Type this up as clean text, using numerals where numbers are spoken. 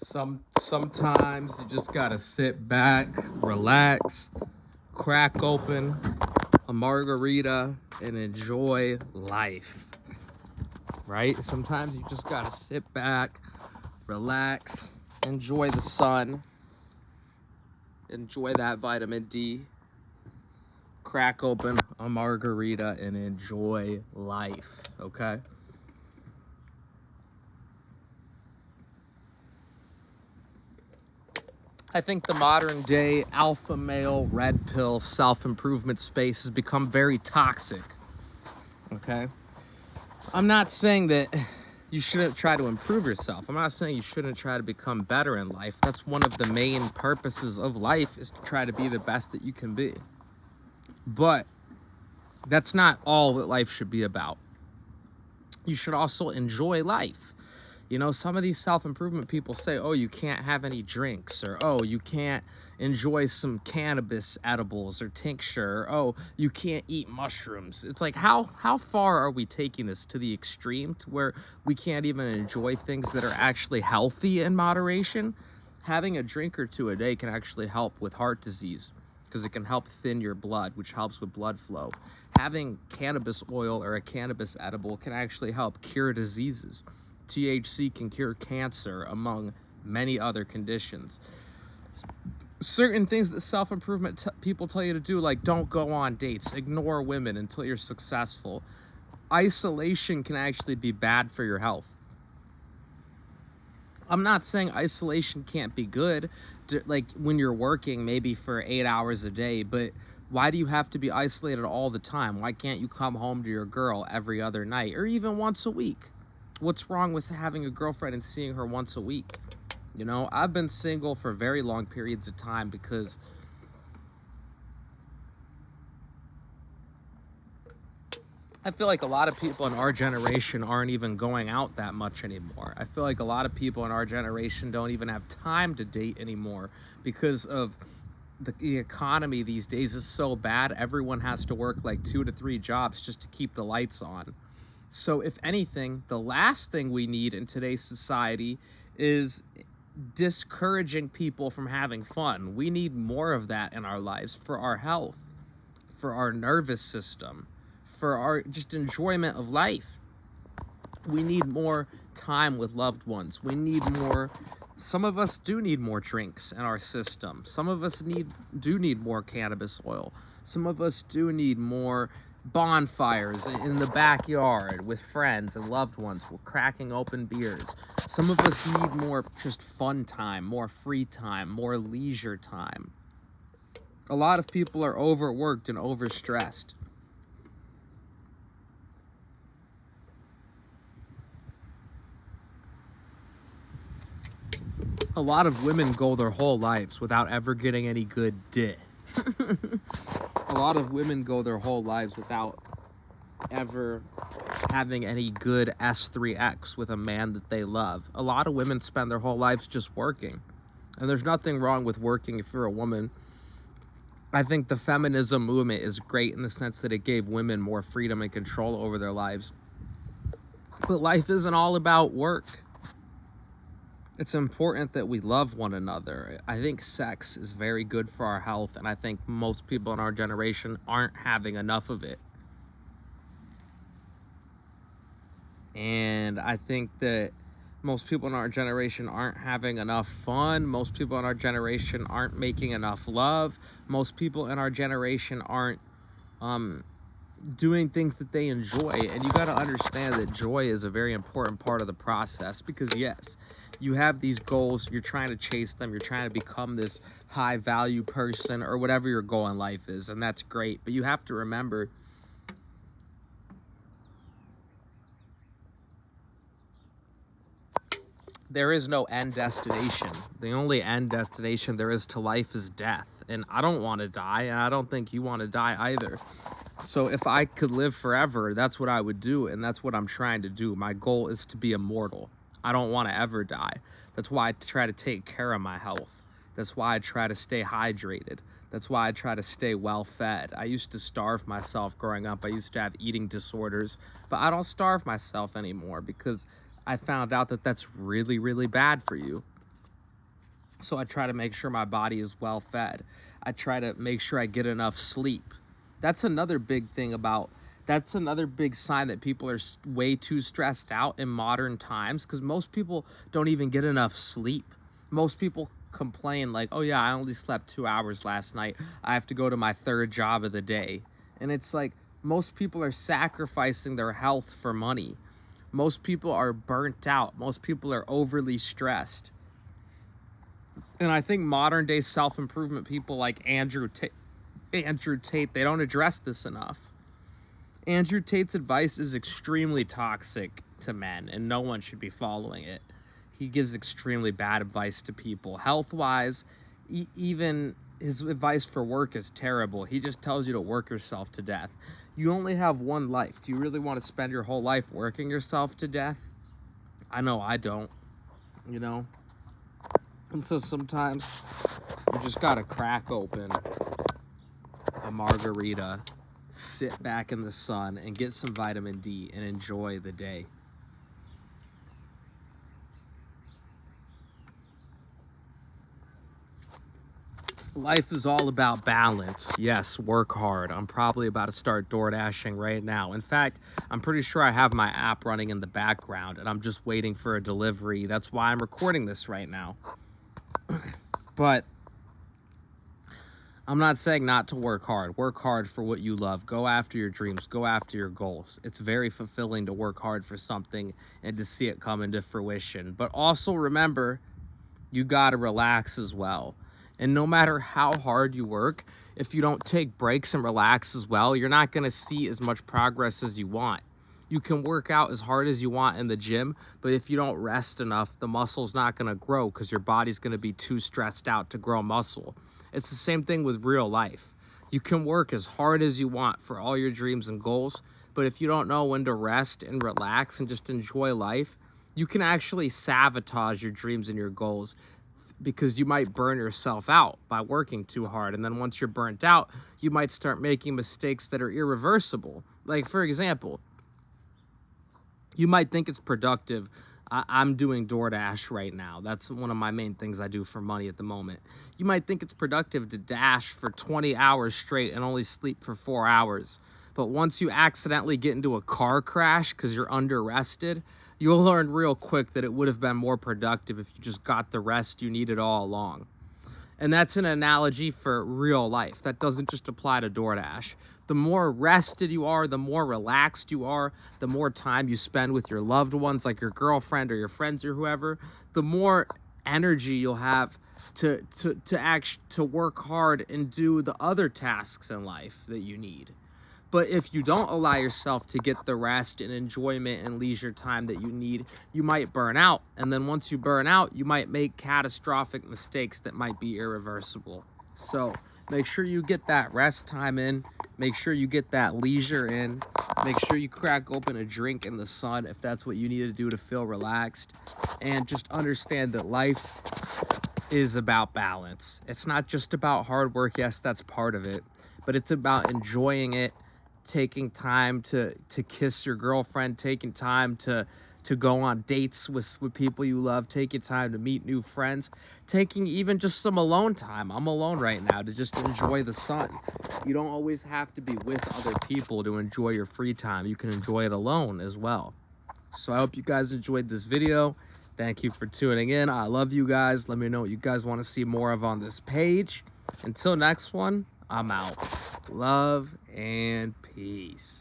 Sometimes you just gotta sit back, relax, crack open a margarita, and enjoy life. Right? Sometimes you just gotta sit back, relax, enjoy the sun, enjoy that vitamin D, crack open a margarita, and enjoy life. Okay? I think the modern day alpha male, red pill, self-improvement space has become very toxic. Okay? I'm not saying that you shouldn't try to improve yourself. I'm not saying you shouldn't try to become better in life. That's one of the main purposes of life, is to try to be the best that you can be. But that's not all that life should be about. You should also enjoy life. You know, some of these self-improvement people say, oh, you can't have any drinks, or oh, you can't enjoy some cannabis edibles or tincture, or oh, you can't eat mushrooms. It's like, how far are we taking this to the extreme, to where we can't even enjoy things that are actually healthy in moderation? Having a drink or two a day can actually help with heart disease, because it can help thin your blood, which helps with blood flow. Having cannabis oil or a cannabis edible can actually help cure diseases. THC can cure cancer, among many other conditions. Certain things that self-improvement people tell you to do, like don't go on dates, ignore women until you're successful. Isolation can actually be bad for your health. I'm not saying isolation can't be good, like when you're working maybe for 8 hours a day, but why do you have to be isolated all the time? Why can't you come home to your girl every other night, or even once a week? What's wrong with having a girlfriend and seeing her once a week? You know, I've been single for very long periods of time because I feel like a lot of people in our generation aren't even going out that much anymore. I feel like a lot of people in our generation don't even have time to date anymore because of the economy these days is so bad. Everyone has to work like 2 to 3 jobs just to keep the lights on. So if anything, the last thing we need in today's society is discouraging people from having fun. We need more of that in our lives for our health, for our nervous system, for our just enjoyment of life. We need more time with loved ones. We need more. Some of us do need more drinks in our system. Some of us do need more cannabis oil. Some of us do need more bonfires in the backyard with friends and loved ones. We're cracking open beers. Some of us need more just fun time, more free time, more leisure time. A lot of people are overworked and overstressed. A lot of women go their whole lives without ever getting any good dick. A lot of women go their whole lives without ever having any good S3X with a man that they love. A lot of women spend their whole lives just working. And there's nothing wrong with working if you're a woman. I think the feminism movement is great in the sense that it gave women more freedom and control over their lives. But life isn't all about work. It's important that we love one another. I think sex is very good for our health, and I think most people in our generation aren't having enough of it. And I think that most people in our generation aren't having enough fun. Most people in our generation aren't making enough love. Most people in our generation aren't doing things that they enjoy. And you got to understand that joy is a very important part of the process, because yes, you have these goals, you're trying to chase them, you're trying to become this high value person or whatever your goal in life is, and that's great. But you have to remember, there is no end destination. The only end destination there is to life is death. And I don't want to die, and I don't think you want to die either. So if I could live forever, that's what I would do, and that's what I'm trying to do. My goal is to be immortal. I don't want to ever die. That's why I try to take care of my health. That's why I try to stay hydrated. That's why I try to stay well fed. I used to starve myself growing up. I used to have eating disorders, but I don't starve myself anymore because I found out that that's really, really bad for you. So I try to make sure my body is well fed. I try to make sure I get enough sleep. That's another big thing about, that's another big sign that people are way too stressed out in modern times, because most people don't even get enough sleep. Most people complain like, oh yeah, I only slept 2 hours last night. I have to go to my third job of the day. And it's like, most people are sacrificing their health for money. Most people are burnt out. Most people are overly stressed. And I think modern day self-improvement people like Andrew Tate, they don't address this enough. Andrew Tate's advice is extremely toxic to men, and no one should be following it. He gives extremely bad advice to people. Health-wise, even his advice for work is terrible. He just tells you to work yourself to death. You only have one life. Do you really want to spend your whole life working yourself to death? I know I don't, you know? And so sometimes you just gotta crack open a margarita, sit back in the sun, and get some vitamin D and enjoy the day. Life is all about balance. Yes, work hard. I'm probably about to start door dashing right now. In fact, I'm pretty sure I have my app running in the background and I'm just waiting for a delivery. That's why I'm recording this right now. But I'm not saying not to work hard. Work hard for what you love. Go after your dreams. Go after your goals. It's very fulfilling to work hard for something and to see it come into fruition. But also remember, you gotta relax as well. And no matter how hard you work, if you don't take breaks and relax as well, you're not gonna see as much progress as you want. You can work out as hard as you want in the gym, but if you don't rest enough, the muscle's not gonna grow because your body's gonna be too stressed out to grow muscle. It's the same thing with real life. You can work as hard as you want for all your dreams and goals, but if you don't know when to rest and relax and just enjoy life, you can actually sabotage your dreams and your goals, because you might burn yourself out by working too hard. And then once you're burnt out, you might start making mistakes that are irreversible. Like, for example, you might think it's productive. I'm doing DoorDash right now. That's one of my main things I do for money at the moment. You might think it's productive to dash for 20 hours straight and only sleep for 4 hours. But once you accidentally get into a car crash because you're under-rested, you'll learn real quick that it would have been more productive if you just got the rest you needed all along. And that's an analogy for real life. That doesn't just apply to DoorDash. The more rested you are, the more relaxed you are, the more time you spend with your loved ones, like your girlfriend or your friends or whoever, the more energy you'll have to work hard and do the other tasks in life that you need. But if you don't allow yourself to get the rest and enjoyment and leisure time that you need, you might burn out. And then once you burn out, you might make catastrophic mistakes that might be irreversible. So make sure you get that rest time in. Make sure you get that leisure in. Make sure you crack open a drink in the sun if that's what you need to do to feel relaxed. And just understand that life is about balance. It's not just about hard work. Yes, that's part of it. But it's about enjoying it, taking time to kiss your girlfriend, taking time to go on dates with people you love, taking time to meet new friends, taking even just some alone time. I'm alone right now to just enjoy the sun. You don't always have to be with other people to enjoy your free time. You can enjoy it alone as well. So I hope you guys enjoyed this video. Thank you for tuning in. I love you guys. Let me know what you guys want to see more of on this page. Until next one, I'm out. Love and peace.